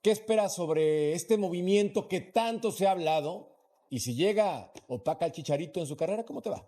¿Qué esperas sobre este movimiento que tanto se ha hablado? Y si llega opaca el Chicharito en su carrera, ¿cómo te va?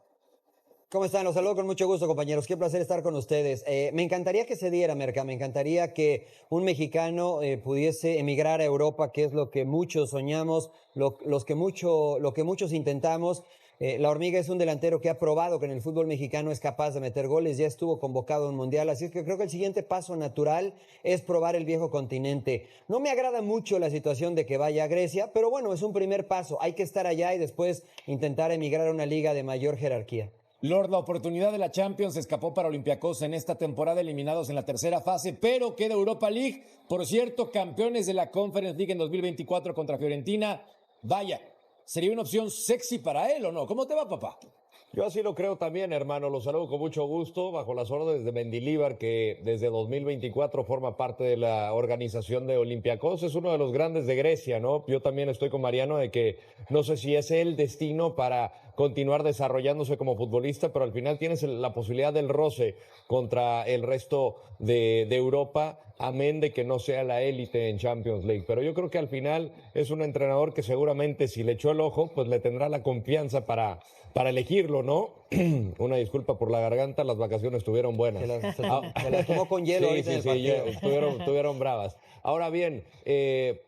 ¿Cómo están? Los saludo con mucho gusto, compañeros. Qué placer estar con ustedes. Me encantaría que se diera, Merca. Me encantaría que un mexicano pudiese emigrar a Europa, que es lo que muchos soñamos, lo que muchos intentamos. La Hormiga es un delantero que ha probado que en el fútbol mexicano es capaz de meter goles, ya estuvo convocado a un mundial, así es que creo que el siguiente paso natural es probar el viejo continente. No me agrada mucho la situación de que vaya a Grecia, pero bueno, es un primer paso. Hay que estar allá y después intentar emigrar a una liga de mayor jerarquía. Lord, la oportunidad de la Champions escapó para Olympiacos en esta temporada, eliminados en la tercera fase, pero queda Europa League. Por cierto, campeones de la Conference League en 2024 contra Fiorentina. Vaya, ¿sería una opción sexy para él o no? ¿Cómo te va, papá? Yo así lo creo también, hermano. Los saludo con mucho gusto, bajo las órdenes de Mendilibar, que desde 2024 forma parte de la organización de Olympiacos. Es uno de los grandes de Grecia, ¿no? Yo también estoy con Mariano de que no sé si es el destino para continuar desarrollándose como futbolista, pero al final tienes la posibilidad del roce contra el resto de Europa, amén de que no sea la élite en Champions League. Pero yo creo que al final es un entrenador que seguramente si le echó el ojo, pues le tendrá la confianza para elegirlo, ¿no? Una disculpa por la garganta, las vacaciones estuvieron buenas. Se las tomó con hielo ahorita en el partido. Estuvieron bravas. Ahora bien, ¿qué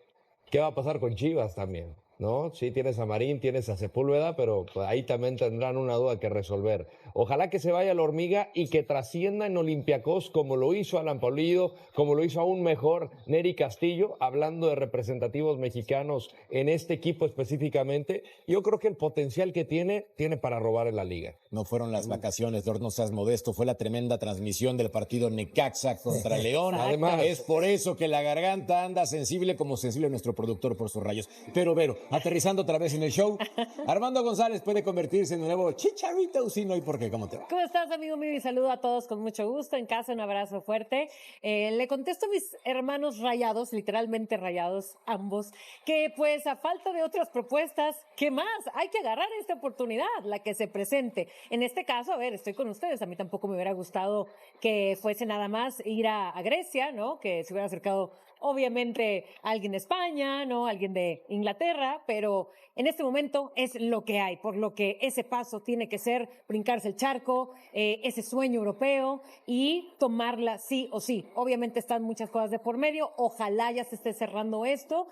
va a pasar con Chivas también? ¿No? Sí, tienes a Marín, tienes a Sepúlveda, pero pues, ahí también tendrán una duda que resolver. Ojalá que se vaya la Hormiga y que trascienda en Olympiacos como lo hizo Alan Pulido, como lo hizo aún mejor Nery Castillo, hablando de representativos mexicanos en este equipo específicamente. Yo creo que el potencial que tiene para robar en la liga. No fueron las vacaciones, Lord, no seas modesto, fue la tremenda transmisión del partido Necaxa contra León. Además, es por eso que la garganta anda sensible como sensible nuestro productor por sus rayos. Pero, Vero, aterrizando otra vez en el show, Armando González puede convertirse en un nuevo Chicharito, sí, no, ¿y por qué? ¿Cómo te va? ¿Cómo estás, amigo mío? Y saludo a todos con mucho gusto. En casa, un abrazo fuerte. Le contesto a mis hermanos rayados, literalmente rayados, ambos, que pues a falta de otras propuestas, ¿qué más? Hay que agarrar esta oportunidad, la que se presente. En este caso, a ver, estoy con ustedes. A mí tampoco me hubiera gustado que fuese nada más ir a Grecia, ¿no? Que se hubiera acercado obviamente alguien de España, ¿no? Alguien de Inglaterra, pero en este momento es lo que hay, por lo que ese paso tiene que ser brincarse el charco, ese sueño europeo y tomarla sí o sí. Obviamente están muchas cosas de por medio, ojalá ya se esté cerrando esto,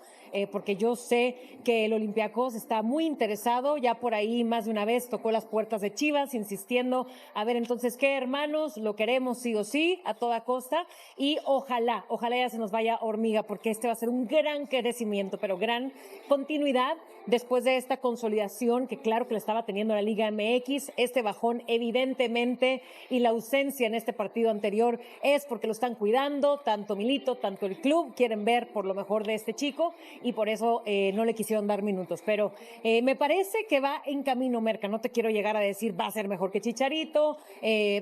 porque yo sé que el Olympiacos está muy interesado, ya por ahí más de una vez tocó las puertas de Chivas, insistiendo, a ver entonces qué hermanos, lo queremos sí o sí, a toda costa, y ojalá ya se nos vaya Hormiga, porque este va a ser un gran crecimiento, pero gran continuidad después de esta consolidación que claro que la estaba teniendo la Liga MX, este bajón evidentemente y la ausencia en este partido anterior es porque lo están cuidando, tanto Milito, tanto el club, quieren ver por lo mejor de este chico y por eso no le quisieron dar minutos, pero me parece que va en camino, Merca, no te quiero llegar a decir va a ser mejor que Chicharito,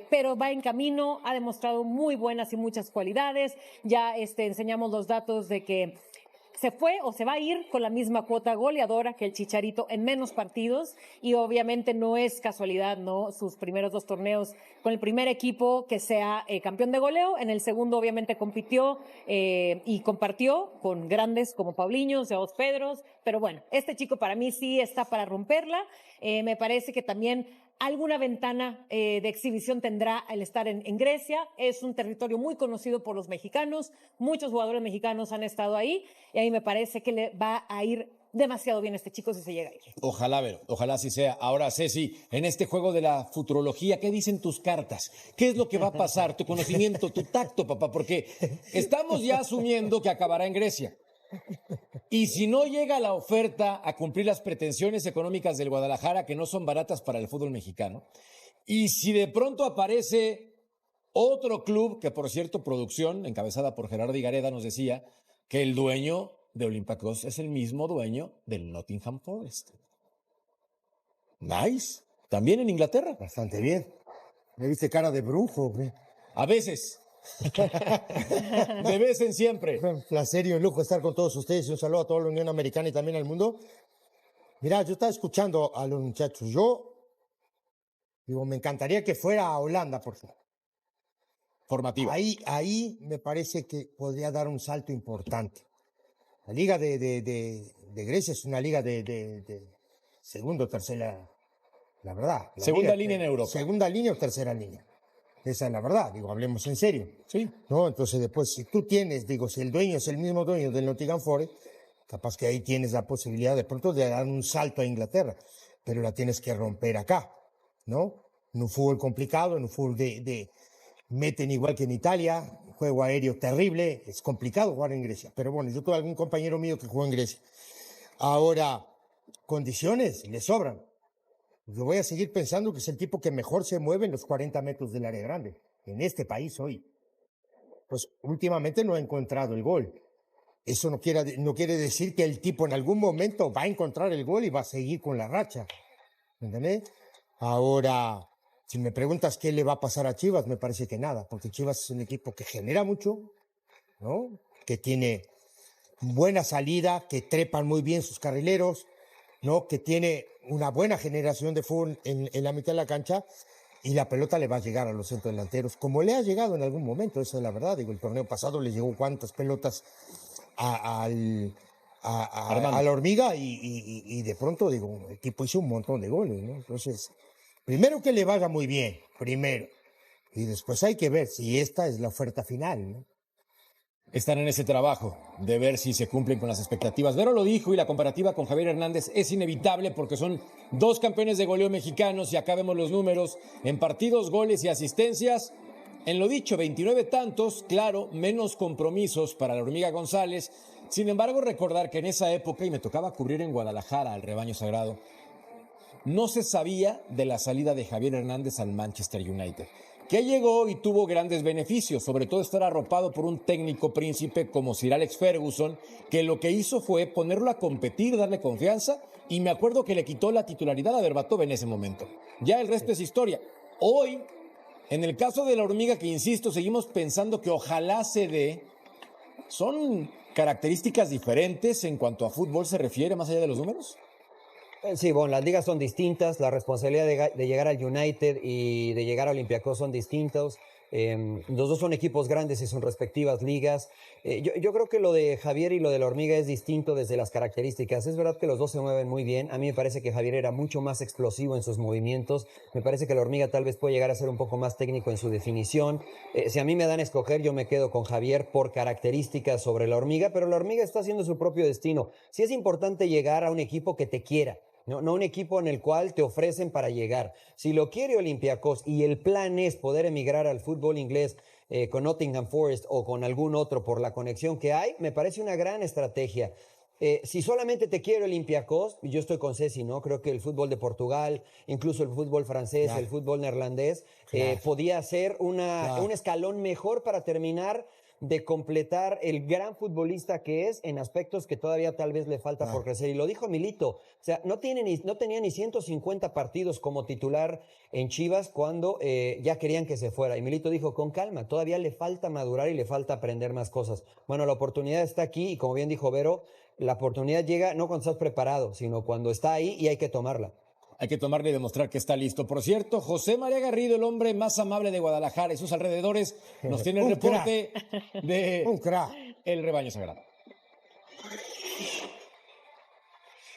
pero va en camino, ha demostrado muy buenas y muchas cualidades, ya enseñamos los datos de que se fue o se va a ir con la misma cuota goleadora que el Chicharito en menos partidos y obviamente no es casualidad, ¿no? Sus primeros 2 torneos con el primer equipo que sea campeón de goleo, en el segundo obviamente compitió y compartió con grandes como Paulinho, Sebastián Pedros, pero bueno, este chico para mí sí está para romperla, me parece que también alguna ventana de exhibición tendrá el estar en Grecia. Es un territorio muy conocido por los mexicanos. Muchos jugadores mexicanos han estado ahí y ahí me parece que le va a ir demasiado bien a este chico si se llega a ir. Ojalá, Vero, ojalá así sea. Ahora, Ceci, en este juego de la futurología, ¿qué dicen tus cartas? ¿Qué es lo que va a pasar? Tu conocimiento, tu tacto, papá, porque estamos ya asumiendo que acabará en Grecia. Y si no llega la oferta a cumplir las pretensiones económicas del Guadalajara, que no son baratas para el fútbol mexicano, y si de pronto aparece otro club, que por cierto, producción, encabezada por Gerardo Higareda, nos decía que el dueño de Olympiacos es el mismo dueño del Nottingham Forest. Nice. También en Inglaterra. Bastante bien. ¿Me viste cara de brujo, güey? A veces. De vez en siempre. Un placer y un lujo estar con todos ustedes y un saludo a toda la Unión Americana y también al mundo. Mira, yo estaba escuchando a los muchachos. Me encantaría que fuera a Holanda, por favor. Formativa. Ahí me parece que podría dar un salto importante. La liga de Grecia es una liga de segundo o tercera, la verdad. Segunda línea en Europa. Segunda línea o tercera línea. Esa es la verdad, digo, hablemos en serio. Sí. ¿No? Entonces después, si tú tienes, digo, si el dueño es el mismo dueño del Nottingham Forest, capaz que ahí tienes la posibilidad de pronto de dar un salto a Inglaterra, pero la tienes que romper acá, ¿no? En un fútbol complicado, en un fútbol meten igual que en Italia, juego aéreo terrible, es complicado jugar en Grecia, pero bueno, yo tuve algún compañero mío que jugó en Grecia. Ahora, condiciones le sobran. Yo voy a seguir pensando que es el tipo que mejor se mueve en los 40 metros del área grande, en este país hoy. Pues últimamente no ha encontrado el gol. Eso no quiere decir que el tipo en algún momento va a encontrar el gol y va a seguir con la racha. ¿Entendés? Ahora, si me preguntas qué le va a pasar a Chivas, me parece que nada, porque Chivas es un equipo que genera mucho, ¿no? Que tiene buena salida, que trepan muy bien sus carrileros, ¿no? Que tiene una buena generación de fútbol en la mitad de la cancha y la pelota le va a llegar a los centrodelanteros, como le ha llegado en algún momento, esa es la verdad. Digo, el torneo pasado le llegó cuántas pelotas a la Hormiga y de pronto, digo, el equipo hizo un montón de goles, ¿no? Entonces, primero que le vaya muy bien, primero, y después hay que ver si esta es la oferta final, ¿no? Están en ese trabajo de ver si se cumplen con las expectativas. Vero lo dijo y la comparativa con Javier Hernández es inevitable porque son dos campeones de goleo mexicanos y acá vemos los números en partidos, goles y asistencias. En lo dicho, 29 tantos, claro, menos compromisos para la Hormiga González. Sin embargo, recordar que en esa época, y me tocaba cubrir en Guadalajara al rebaño sagrado, no se sabía de la salida de Javier Hernández al Manchester United, que llegó y tuvo grandes beneficios, sobre todo estar arropado por un técnico príncipe como Sir Alex Ferguson, que lo que hizo fue ponerlo a competir, darle confianza, y me acuerdo que le quitó la titularidad a Berbatov en ese momento. Ya el resto es historia. Hoy, en el caso de la Hormiga, que insisto, seguimos pensando que ojalá se dé, son características diferentes en cuanto a fútbol se refiere, más allá de los números. Sí, bueno, las ligas son distintas, la responsabilidad de llegar al United y de llegar a Olympiacos son distintos. Los dos son equipos grandes y sus respectivas ligas. Yo creo que lo de Javier y lo de la Hormiga es distinto desde las características. Es verdad que los dos se mueven muy bien. A mí me parece que Javier era mucho más explosivo en sus movimientos. Me parece que la Hormiga tal vez puede llegar a ser un poco más técnico en su definición. Si a mí me dan a escoger, yo me quedo con Javier por características sobre la Hormiga, pero la Hormiga está haciendo su propio destino. Sí es importante llegar a un equipo que te quiera. No un equipo en el cual te ofrecen para llegar. Si lo quiere Olympiacos y el plan es poder emigrar al fútbol inglés con Nottingham Forest o con algún otro por la conexión que hay, me parece una gran estrategia. Si solamente te quiere Olympiacos, yo estoy con Ceci, ¿no? Creo que el fútbol de Portugal, incluso el fútbol francés, el fútbol neerlandés, podía ser un escalón mejor para terminar de completar el gran futbolista que es en aspectos que todavía tal vez le falta por crecer. Y lo dijo Milito, o sea, no tenía ni 150 partidos como titular en Chivas cuando ya querían que se fuera. Y Milito dijo, con calma, todavía le falta madurar y le falta aprender más cosas. Bueno, la oportunidad está aquí y como bien dijo Vero, la oportunidad llega no cuando estás preparado, sino cuando está ahí y hay que tomarla. Hay que tomarle y demostrar que está listo. Por cierto, José María Garrido, el hombre más amable de Guadalajara y sus alrededores, nos tiene el reporte de el rebaño sagrado.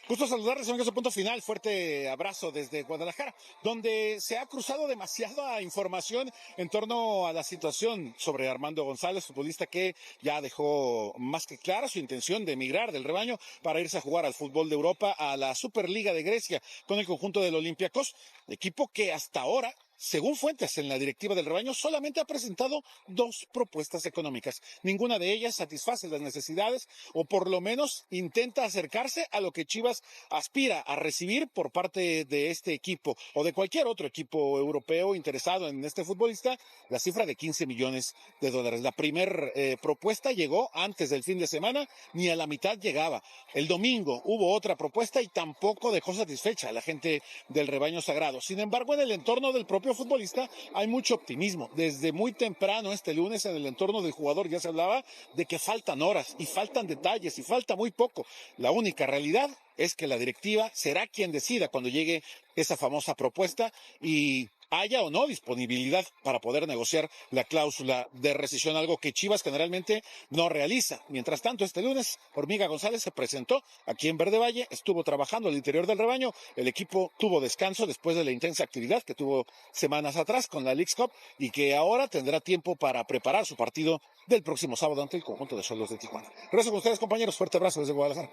Gusto saludarles en ese punto final, fuerte abrazo desde Guadalajara, donde se ha cruzado demasiada información en torno a la situación sobre Armando González, futbolista que ya dejó más que clara su intención de emigrar del rebaño para irse a jugar al fútbol de Europa, a la Superliga de Grecia con el conjunto del Olympiacos, equipo que hasta ahora, según fuentes en la directiva del rebaño, solamente ha presentado 2 propuestas económicas. Ninguna de ellas satisface las necesidades o por lo menos intenta acercarse a lo que Chivas aspira a recibir por parte de este equipo o de cualquier otro equipo europeo interesado en este futbolista, la cifra de $15 millones. La primera propuesta llegó antes del fin de semana, ni a la mitad llegaba. El domingo hubo otra propuesta y tampoco dejó satisfecha a la gente del rebaño sagrado. Sin embargo, en el entorno del propio futbolista hay mucho optimismo. Desde muy temprano este lunes en el entorno del jugador ya se hablaba de que faltan horas y faltan detalles y falta muy poco. La única realidad es que la directiva será quien decida cuando llegue esa famosa propuesta y haya o no disponibilidad para poder negociar la cláusula de rescisión, algo que Chivas generalmente no realiza. Mientras tanto, este lunes, Hormiga González se presentó aquí en Verde Valle, estuvo trabajando al interior del rebaño, el equipo tuvo descanso después de la intensa actividad que tuvo semanas atrás con la Leagues Cup y que ahora tendrá tiempo para preparar su partido del próximo sábado ante el conjunto de Xolos de Tijuana. Regreso con ustedes, compañeros, fuerte abrazo desde Guadalajara.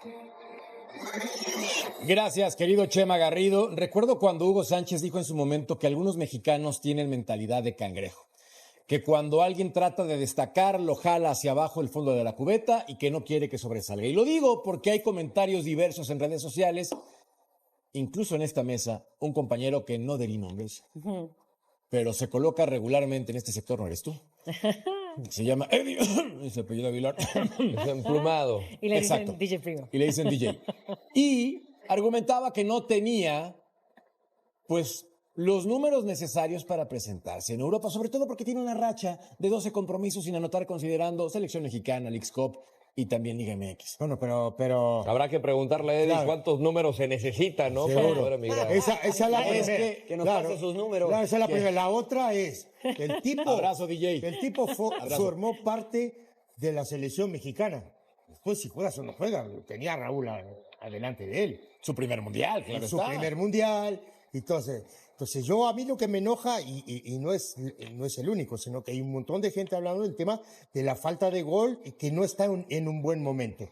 Gracias, querido Chema Garrido. Recuerdo cuando Hugo Sánchez dijo en su momento que algunos mexicanos tienen mentalidad de cangrejo, que cuando alguien trata de destacar lo jala hacia abajo el fondo de la cubeta y que no quiere que sobresalga. Y lo digo porque hay comentarios diversos en redes sociales, incluso en esta mesa, un compañero que no diré nombres, pero se coloca regularmente en este sector, ¿no eres tú? Se llama Eddie, y se apellida Aguilar. Es emplumado. Y le dicen Exacto. DJ Primo. Y le dicen DJ. Y argumentaba que no tenía, pues, los números necesarios para presentarse en Europa, sobre todo porque tiene una racha de 12 compromisos sin anotar, considerando selección mexicana, Leagues Cup y también Liga MX. Bueno, pero Habrá que preguntarle a Eddie Claro. cuántos números se necesitan, ¿no? Seguro. Para poder emigrar. esa es la Es primera. Que nos pase sus números. Claro, esa es la primera. La otra es que el tipo, Abrazo, DJ. el tipo formó parte de la selección mexicana. Después, si juegas o no juegas, tenía a Raúl adelante de él. Su primer mundial, claro En su está. primer mundial. Entonces yo, a mí lo que me enoja, y no es el único, sino que hay un montón de gente hablando del tema de la falta de gol y que no está en un buen momento.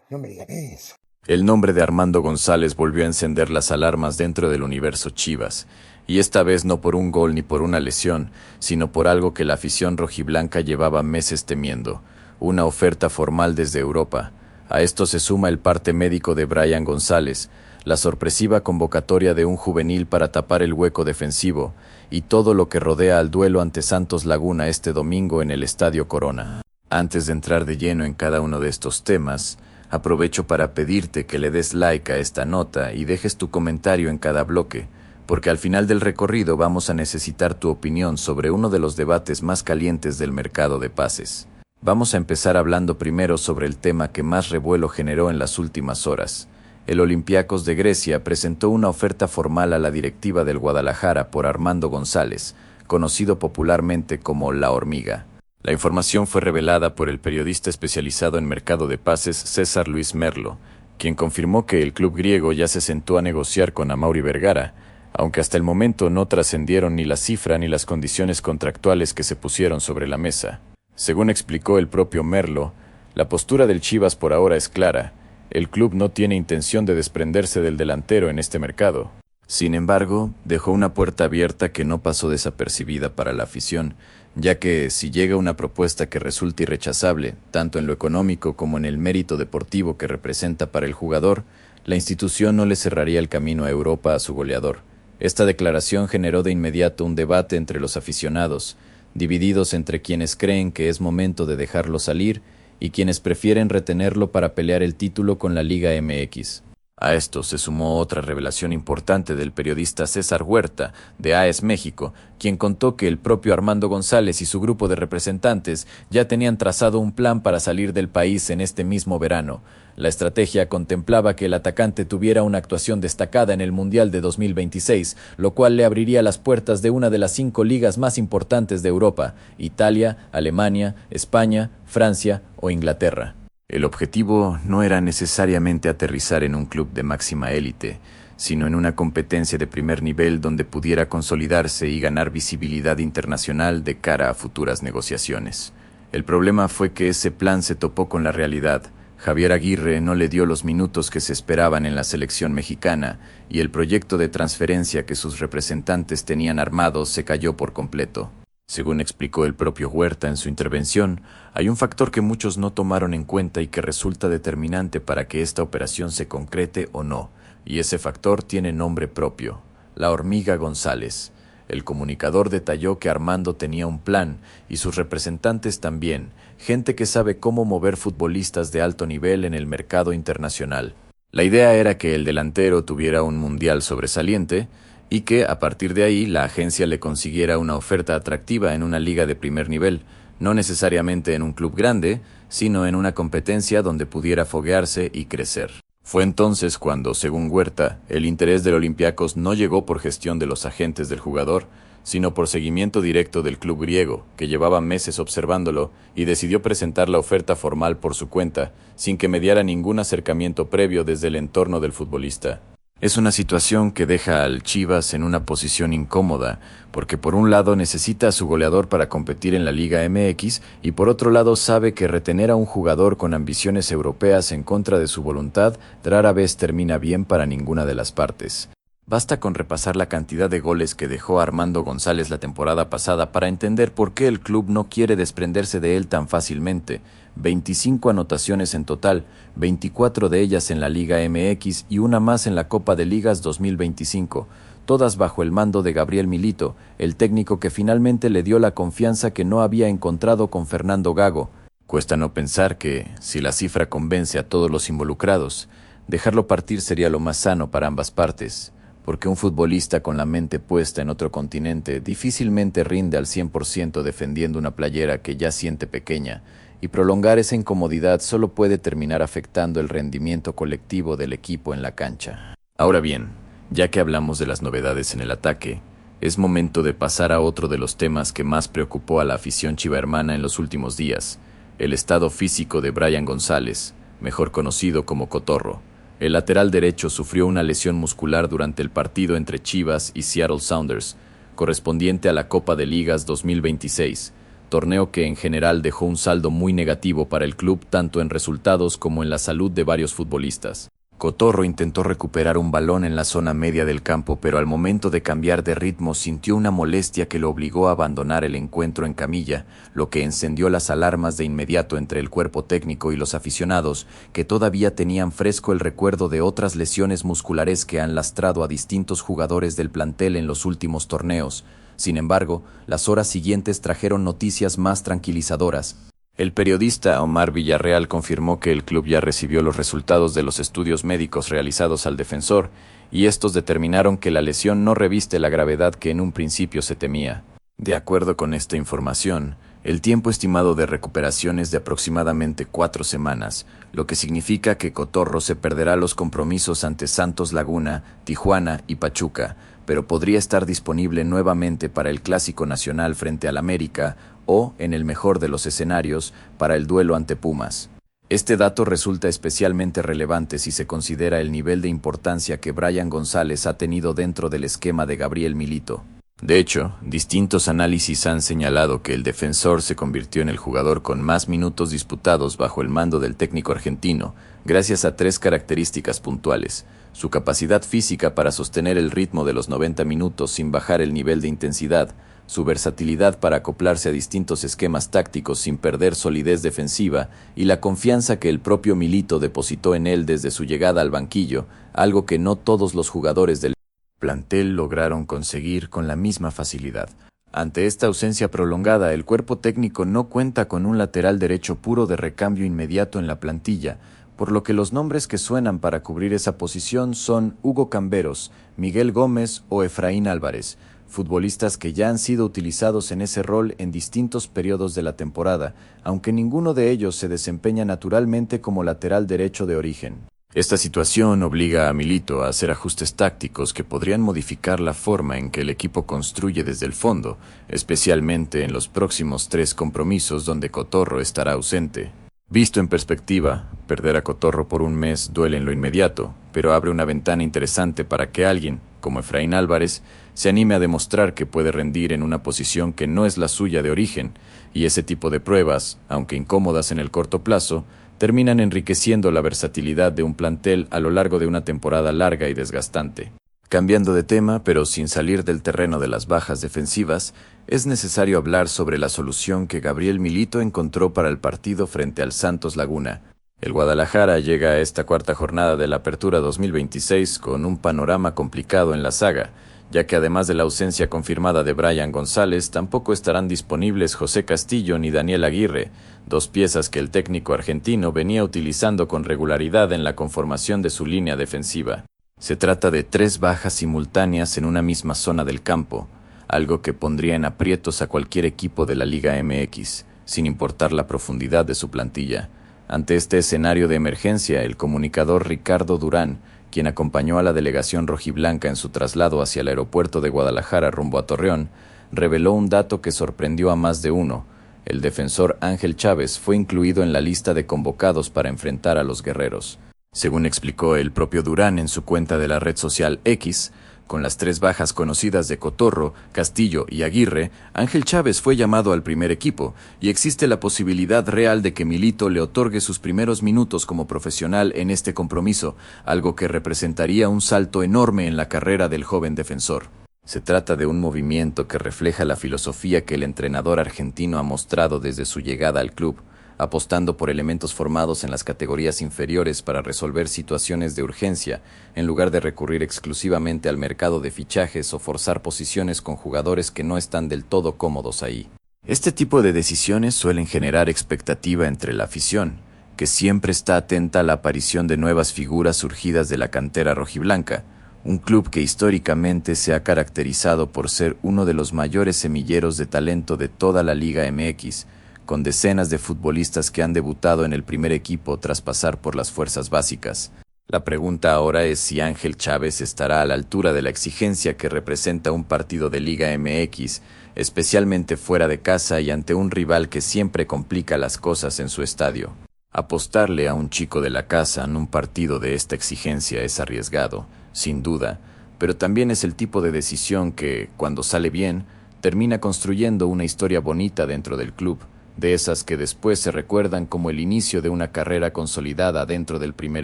No me digan eso. El nombre de Armando González volvió a encender las alarmas dentro del universo Chivas, y esta vez no por un gol ni por una lesión, sino por algo que la afición rojiblanca llevaba meses temiendo, una oferta formal desde Europa. A esto se suma el parte médico de Brian González, la sorpresiva convocatoria de un juvenil para tapar el hueco defensivo, y todo lo que rodea al duelo ante Santos Laguna este domingo en el Estadio Corona. Antes de entrar de lleno en cada uno de estos temas, aprovecho para pedirte que le des like a esta nota y dejes tu comentario en cada bloque, porque al final del recorrido vamos a necesitar tu opinión sobre uno de los debates más calientes del mercado de pases. Vamos a empezar hablando primero sobre el tema que más revuelo generó en las últimas horas. El Olympiacos de Grecia presentó una oferta formal a la directiva del Guadalajara por Armando González, conocido popularmente como La Hormiga. La información fue revelada por el periodista especializado en mercado de pases César Luis Merlo, quien confirmó que el club griego ya se sentó a negociar con Amaury Vergara, aunque hasta el momento no trascendieron ni la cifra ni las condiciones contractuales que se pusieron sobre la mesa. Según explicó el propio Merlo, la postura del Chivas por ahora es clara. El club no tiene intención de desprenderse del delantero en este mercado. Sin embargo, dejó una puerta abierta que no pasó desapercibida para la afición, ya que si llega una propuesta que resulte irrechazable, tanto en lo económico como en el mérito deportivo que representa para el jugador, la institución no le cerraría el camino a Europa a su goleador. Esta declaración generó de inmediato un debate entre los aficionados, divididos entre quienes creen que es momento de dejarlo salir y quienes prefieren retenerlo para pelear el título con la Liga MX. A esto se sumó otra revelación importante del periodista César Huerta, de AES México, quien contó que el propio Armando González y su grupo de representantes ya tenían trazado un plan para salir del país en este mismo verano. La estrategia contemplaba que el atacante tuviera una actuación destacada en el Mundial de 2026, lo cual le abriría las puertas de una de las 5 ligas más importantes de Europa: Italia, Alemania, España, Francia o Inglaterra. El objetivo no era necesariamente aterrizar en un club de máxima élite, sino en una competencia de primer nivel donde pudiera consolidarse y ganar visibilidad internacional de cara a futuras negociaciones. El problema fue que ese plan se topó con la realidad. Javier Aguirre no le dio los minutos que se esperaban en la selección mexicana y el proyecto de transferencia que sus representantes tenían armado se cayó por completo. Según explicó el propio Huerta en su intervención, hay un factor que muchos no tomaron en cuenta y que resulta determinante para que esta operación se concrete o no, y ese factor tiene nombre propio: La Hormiga González. El comunicador detalló que Armando tenía un plan, y sus representantes también, gente que sabe cómo mover futbolistas de alto nivel en el mercado internacional. La idea era que el delantero tuviera un mundial sobresaliente, y que, a partir de ahí, la agencia le consiguiera una oferta atractiva en una liga de primer nivel, no necesariamente en un club grande, sino en una competencia donde pudiera foguearse y crecer. Fue entonces cuando, según Huerta, el interés del Olympiacos no llegó por gestión de los agentes del jugador, sino por seguimiento directo del club griego, que llevaba meses observándolo y decidió presentar la oferta formal por su cuenta, sin que mediara ningún acercamiento previo desde el entorno del futbolista. Es una situación que deja al Chivas en una posición incómoda, porque por un lado necesita a su goleador para competir en la Liga MX y por otro lado sabe que retener a un jugador con ambiciones europeas en contra de su voluntad rara vez termina bien para ninguna de las partes. Basta con repasar la cantidad de goles que dejó Armando González la temporada pasada para entender por qué el club no quiere desprenderse de él tan fácilmente. 25 anotaciones en total, 24 de ellas en la Liga MX y una más en la Copa de Ligas 2025, todas bajo el mando de Gabriel Milito, el técnico que finalmente le dio la confianza que no había encontrado con Fernando Gago. Cuesta no pensar que, si la cifra convence a todos los involucrados, dejarlo partir sería lo más sano para ambas partes, porque un futbolista con la mente puesta en otro continente difícilmente rinde al 100% defendiendo una playera que ya siente pequeña, y prolongar esa incomodidad solo puede terminar afectando el rendimiento colectivo del equipo en la cancha. Ahora bien, ya que hablamos de las novedades en el ataque, es momento de pasar a otro de los temas que más preocupó a la afición chivermana en los últimos días, el estado físico de Brian González, mejor conocido como Cotorro. El lateral derecho sufrió una lesión muscular durante el partido entre Chivas y Seattle Sounders, correspondiente a la Copa de Ligas 2026, torneo que en general dejó un saldo muy negativo para el club tanto en resultados como en la salud de varios futbolistas. Cotorro intentó recuperar un balón en la zona media del campo, pero al momento de cambiar de ritmo sintió una molestia que lo obligó a abandonar el encuentro en camilla, lo que encendió las alarmas de inmediato entre el cuerpo técnico y los aficionados, que todavía tenían fresco el recuerdo de otras lesiones musculares que han lastrado a distintos jugadores del plantel en los últimos torneos. Sin embargo, las horas siguientes trajeron noticias más tranquilizadoras. El periodista Omar Villarreal confirmó que el club ya recibió los resultados de los estudios médicos realizados al defensor, y estos determinaron que la lesión no reviste la gravedad que en un principio se temía. De acuerdo con esta información, el tiempo estimado de recuperación es de aproximadamente 4 semanas, lo que significa que Cotorro se perderá los compromisos ante Santos Laguna, Tijuana y Pachuca, pero podría estar disponible nuevamente para el Clásico Nacional frente al América o, en el mejor de los escenarios, para el duelo ante Pumas. Este dato resulta especialmente relevante si se considera el nivel de importancia que Brian González ha tenido dentro del esquema de Gabriel Milito. De hecho, distintos análisis han señalado que el defensor se convirtió en el jugador con más minutos disputados bajo el mando del técnico argentino, gracias a 3 características puntuales: su capacidad física para sostener el ritmo de los 90 minutos sin bajar el nivel de intensidad, su versatilidad para acoplarse a distintos esquemas tácticos sin perder solidez defensiva y la confianza que el propio Milito depositó en él desde su llegada al banquillo, algo que no todos los jugadores del plantel lograron conseguir con la misma facilidad. Ante esta ausencia prolongada, el cuerpo técnico no cuenta con un lateral derecho puro de recambio inmediato en la plantilla, por lo que los nombres que suenan para cubrir esa posición son Hugo Camberos, Miguel Gómez o Efraín Álvarez, futbolistas que ya han sido utilizados en ese rol en distintos periodos de la temporada, aunque ninguno de ellos se desempeña naturalmente como lateral derecho de origen. Esta situación obliga a Milito a hacer ajustes tácticos que podrían modificar la forma en que el equipo construye desde el fondo, especialmente en los próximos 3 compromisos donde Cotorro estará ausente. Visto en perspectiva, perder a Cotorro por un mes duele en lo inmediato, pero abre una ventana interesante para que alguien, como Efraín Álvarez, se anime a demostrar que puede rendir en una posición que no es la suya de origen, y ese tipo de pruebas, aunque incómodas en el corto plazo, terminan enriqueciendo la versatilidad de un plantel a lo largo de una temporada larga y desgastante. Cambiando de tema, pero sin salir del terreno de las bajas defensivas, es necesario hablar sobre la solución que Gabriel Milito encontró para el partido frente al Santos Laguna. El Guadalajara llega a esta 4ª jornada de la Apertura 2026 con un panorama complicado en la saga, ya que además de la ausencia confirmada de Brian González, tampoco estarán disponibles José Castillo ni Daniel Aguirre, 2 piezas que el técnico argentino venía utilizando con regularidad en la conformación de su línea defensiva. Se trata de 3 bajas simultáneas en una misma zona del campo, algo que pondría en aprietos a cualquier equipo de la Liga MX, sin importar la profundidad de su plantilla. Ante este escenario de emergencia, el comunicador Ricardo Durán, quien acompañó a la delegación rojiblanca en su traslado hacia el aeropuerto de Guadalajara rumbo a Torreón, reveló un dato que sorprendió a más de uno. El defensor Ángel Chávez fue incluido en la lista de convocados para enfrentar a los guerreros. Según explicó el propio Durán en su cuenta de la red social X, con las 3 bajas conocidas de Cotorro, Castillo y Aguirre, Ángel Chávez fue llamado al primer equipo y existe la posibilidad real de que Milito le otorgue sus primeros minutos como profesional en este compromiso, algo que representaría un salto enorme en la carrera del joven defensor. Se trata de un movimiento que refleja la filosofía que el entrenador argentino ha mostrado desde su llegada al club, apostando por elementos formados en las categorías inferiores para resolver situaciones de urgencia, en lugar de recurrir exclusivamente al mercado de fichajes o forzar posiciones con jugadores que no están del todo cómodos ahí. Este tipo de decisiones suelen generar expectativa entre la afición, que siempre está atenta a la aparición de nuevas figuras surgidas de la cantera rojiblanca, un club que históricamente se ha caracterizado por ser uno de los mayores semilleros de talento de toda la Liga MX, con decenas de futbolistas que han debutado en el primer equipo tras pasar por las fuerzas básicas. La pregunta ahora es si Ángel Chávez estará a la altura de la exigencia que representa un partido de Liga MX, especialmente fuera de casa y ante un rival que siempre complica las cosas en su estadio. Apostarle a un chico de la casa en un partido de esta exigencia es arriesgado, sin duda, pero también es el tipo de decisión que, cuando sale bien, termina construyendo una historia bonita dentro del club, de esas que después se recuerdan como el inicio de una carrera consolidada dentro del primer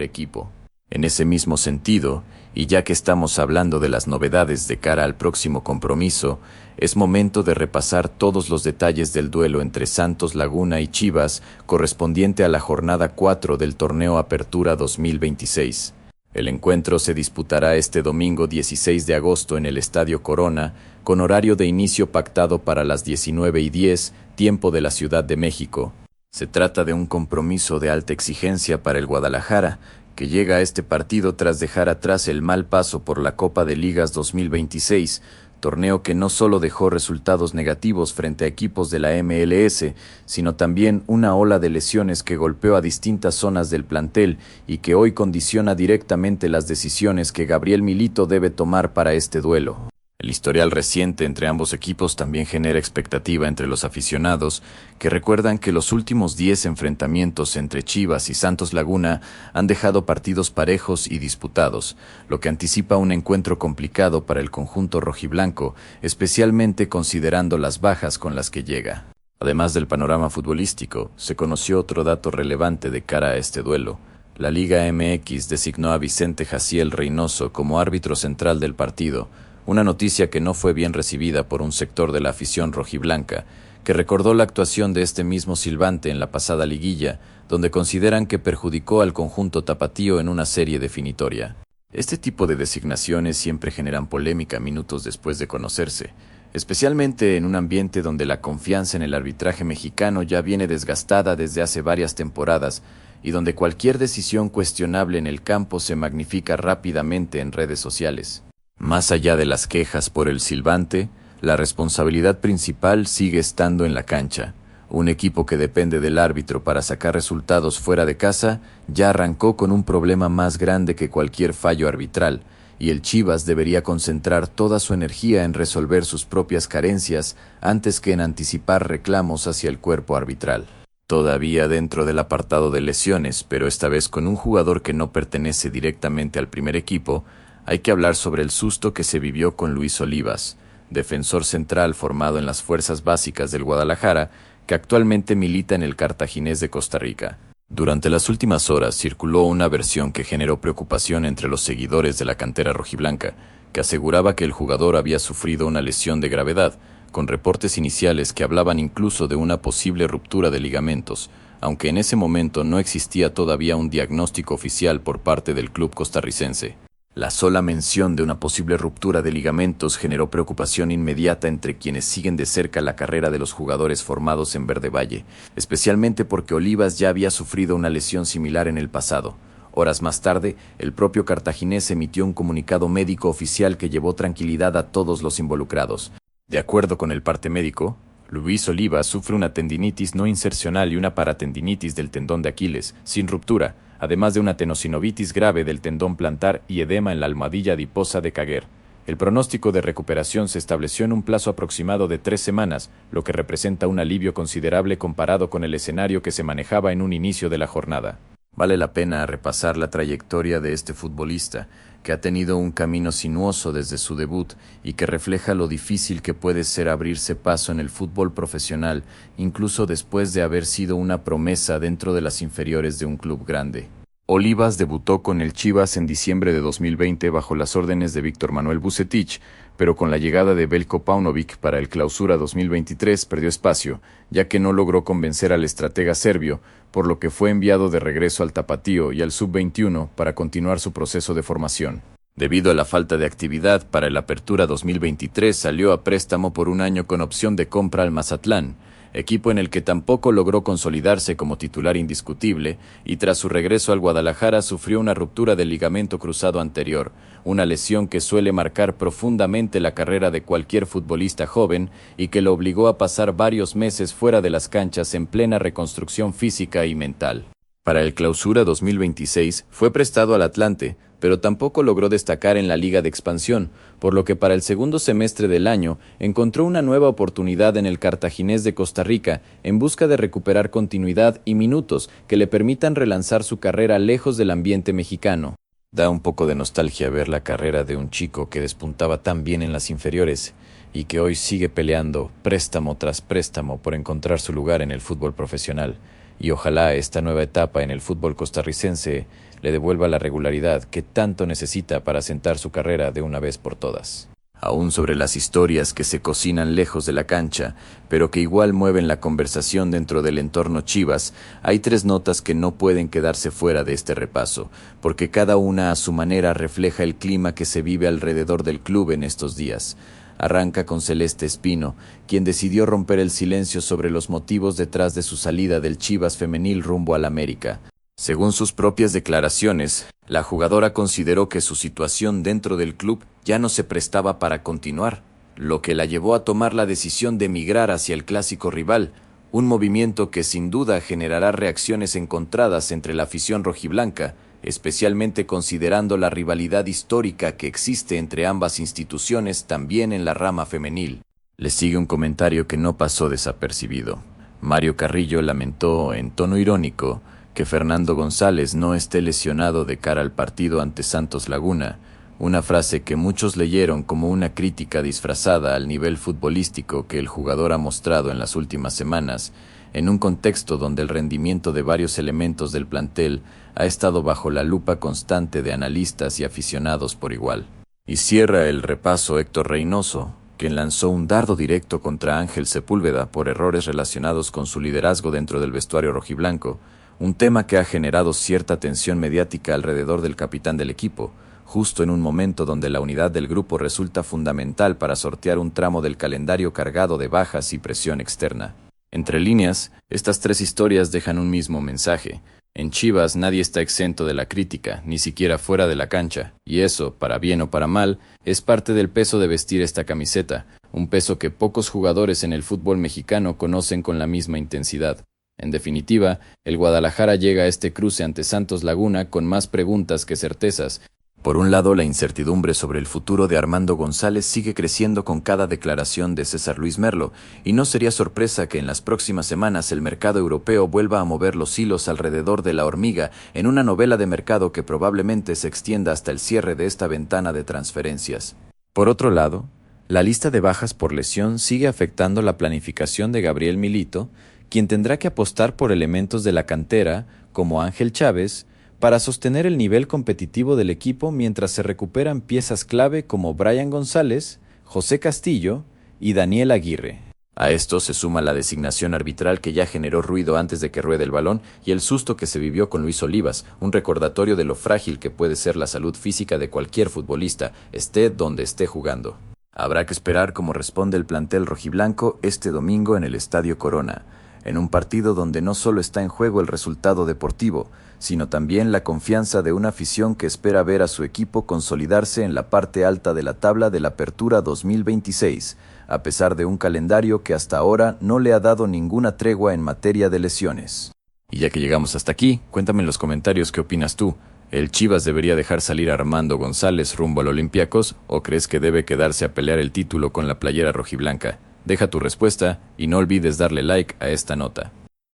equipo. En ese mismo sentido, y ya que estamos hablando de las novedades de cara al próximo compromiso, es momento de repasar todos los detalles del duelo entre Santos Laguna y Chivas correspondiente a la jornada 4 del torneo Apertura 2026. El encuentro se disputará este domingo 16 de agosto en el Estadio Corona, con horario de inicio pactado para las 19:10, tiempo de la Ciudad de México. Se trata de un compromiso de alta exigencia para el Guadalajara, que llega a este partido tras dejar atrás el mal paso por la Copa de Ligas 2026, torneo que no solo dejó resultados negativos frente a equipos de la MLS, sino también una ola de lesiones que golpeó a distintas zonas del plantel y que hoy condiciona directamente las decisiones que Gabriel Milito debe tomar para este duelo. El historial reciente entre ambos equipos también genera expectativa entre los aficionados, que recuerdan que los últimos 10 enfrentamientos entre Chivas y Santos Laguna han dejado partidos parejos y disputados, lo que anticipa un encuentro complicado para el conjunto rojiblanco, especialmente considerando las bajas con las que llega. Además del panorama futbolístico, se conoció otro dato relevante de cara a este duelo. La Liga MX designó a Vicente Jaciel Reynoso como árbitro central del partido, una noticia que no fue bien recibida por un sector de la afición rojiblanca, que recordó la actuación de este mismo silbante en la pasada liguilla, donde consideran que perjudicó al conjunto tapatío en una serie definitoria. Este tipo de designaciones siempre generan polémica minutos después de conocerse, especialmente en un ambiente donde la confianza en el arbitraje mexicano ya viene desgastada desde hace varias temporadas y donde cualquier decisión cuestionable en el campo se magnifica rápidamente en redes sociales. Más allá de las quejas por el silbante, la responsabilidad principal sigue estando en la cancha. Un equipo que depende del árbitro para sacar resultados fuera de casa ya arrancó con un problema más grande que cualquier fallo arbitral, y el Chivas debería concentrar toda su energía en resolver sus propias carencias antes que en anticipar reclamos hacia el cuerpo arbitral. Todavía dentro del apartado de lesiones, pero esta vez con un jugador que no pertenece directamente al primer equipo, hay que hablar sobre el susto que se vivió con Luis Olivas, defensor central formado en las fuerzas básicas del Guadalajara, que actualmente milita en el Cartaginés de Costa Rica. Durante las últimas horas circuló una versión que generó preocupación entre los seguidores de la cantera rojiblanca, que aseguraba que el jugador había sufrido una lesión de gravedad, con reportes iniciales que hablaban incluso de una posible ruptura de ligamentos, aunque en ese momento no existía todavía un diagnóstico oficial por parte del club costarricense. La sola mención de una posible ruptura de ligamentos generó preocupación inmediata entre quienes siguen de cerca la carrera de los jugadores formados en Verde Valle, especialmente porque Olivas ya había sufrido una lesión similar en el pasado. Horas más tarde, el propio cartaginés emitió un comunicado médico oficial que llevó tranquilidad a todos los involucrados. De acuerdo con el parte médico, Luis Olivas sufre una tendinitis no insercional y una paratendinitis del tendón de Aquiles, sin ruptura, además de una tenosinovitis grave del tendón plantar y edema en la almohadilla adiposa de Caguer. El pronóstico de recuperación se estableció en un plazo aproximado de 3 semanas, lo que representa un alivio considerable comparado con el escenario que se manejaba en un inicio de la jornada. Vale la pena repasar la trayectoria de este futbolista, que ha tenido un camino sinuoso desde su debut y que refleja lo difícil que puede ser abrirse paso en el fútbol profesional, incluso después de haber sido una promesa dentro de las inferiores de un club grande. Olivas debutó con el Chivas en diciembre de 2020 bajo las órdenes de Víctor Manuel Vucetich, pero con la llegada de Veljko Paunovic para el Clausura 2023 perdió espacio, ya que no logró convencer al estratega serbio, por lo que fue enviado de regreso al Tapatío y al Sub-21 para continuar su proceso de formación. Debido a la falta de actividad para el Apertura 2023, salió a préstamo por un año con opción de compra al Mazatlán, equipo en el que tampoco logró consolidarse como titular indiscutible, y tras su regreso al Guadalajara sufrió una ruptura del ligamento cruzado anterior, una lesión que suele marcar profundamente la carrera de cualquier futbolista joven y que lo obligó a pasar varios meses fuera de las canchas en plena reconstrucción física y mental. Para el Clausura 2026 fue prestado al Atlante, pero tampoco logró destacar en la Liga de Expansión, por lo que para el segundo semestre del año encontró una nueva oportunidad en el Cartaginés de Costa Rica en busca de recuperar continuidad y minutos que le permitan relanzar su carrera lejos del ambiente mexicano. Da un poco de nostalgia ver la carrera de un chico que despuntaba tan bien en las inferiores y que hoy sigue peleando préstamo tras préstamo por encontrar su lugar en el fútbol profesional. Y ojalá esta nueva etapa en el fútbol costarricense le devuelva la regularidad que tanto necesita para asentar su carrera de una vez por todas. Aún sobre las historias que se cocinan lejos de la cancha, pero que igual mueven la conversación dentro del entorno Chivas, hay 3 notas que no pueden quedarse fuera de este repaso, porque cada una a su manera refleja el clima que se vive alrededor del club en estos días. Arranca con Celeste Espino, quien decidió romper el silencio sobre los motivos detrás de su salida del Chivas femenil rumbo al América. Según sus propias declaraciones, la jugadora consideró que su situación dentro del club ya no se prestaba para continuar, lo que la llevó a tomar la decisión de emigrar hacia el clásico rival, un movimiento que sin duda generará reacciones encontradas entre la afición rojiblanca, especialmente considerando la rivalidad histórica que existe entre ambas instituciones también en la rama femenil. Le sigue un comentario que no pasó desapercibido. Mario Carrillo lamentó, en tono irónico, que Fernando González no esté lesionado de cara al partido ante Santos Laguna, una frase que muchos leyeron como una crítica disfrazada al nivel futbolístico que el jugador ha mostrado en las últimas semanas, en un contexto donde el rendimiento de varios elementos del plantel ha estado bajo la lupa constante de analistas y aficionados por igual. Y cierra el repaso Héctor Reynoso, quien lanzó un dardo directo contra Ángel Sepúlveda por errores relacionados con su liderazgo dentro del vestuario rojiblanco, un tema que ha generado cierta tensión mediática alrededor del capitán del equipo, justo en un momento donde la unidad del grupo resulta fundamental para sortear un tramo del calendario cargado de bajas y presión externa. Entre líneas, estas 3 historias dejan un mismo mensaje. En Chivas nadie está exento de la crítica, ni siquiera fuera de la cancha, y eso, para bien o para mal, es parte del peso de vestir esta camiseta, un peso que pocos jugadores en el fútbol mexicano conocen con la misma intensidad. En definitiva, el Guadalajara llega a este cruce ante Santos Laguna con más preguntas que certezas. Por un lado, la incertidumbre sobre el futuro de Armando González sigue creciendo con cada declaración de César Luis Merlo, y no sería sorpresa que en las próximas semanas el mercado europeo vuelva a mover los hilos alrededor de la hormiga en una novela de mercado que probablemente se extienda hasta el cierre de esta ventana de transferencias. Por otro lado, la lista de bajas por lesión sigue afectando la planificación de Gabriel Milito, quien tendrá que apostar por elementos de la cantera, como Ángel Chávez, para sostener el nivel competitivo del equipo mientras se recuperan piezas clave como Brian González, José Castillo y Daniel Aguirre. A esto se suma la designación arbitral que ya generó ruido antes de que ruede el balón y el susto que se vivió con Luis Olivas, un recordatorio de lo frágil que puede ser la salud física de cualquier futbolista, esté donde esté jugando. Habrá que esperar cómo responde el plantel rojiblanco este domingo en el Estadio Corona, en un partido donde no solo está en juego el resultado deportivo, sino también la confianza de una afición que espera ver a su equipo consolidarse en la parte alta de la tabla de la Apertura 2026, a pesar de un calendario que hasta ahora no le ha dado ninguna tregua en materia de lesiones. Y ya que llegamos hasta aquí, cuéntame en los comentarios qué opinas tú. ¿El Chivas debería dejar salir a Armando González rumbo al Olympiacos o crees que debe quedarse a pelear el título con la playera rojiblanca? Deja tu respuesta y no olvides darle like a esta nota.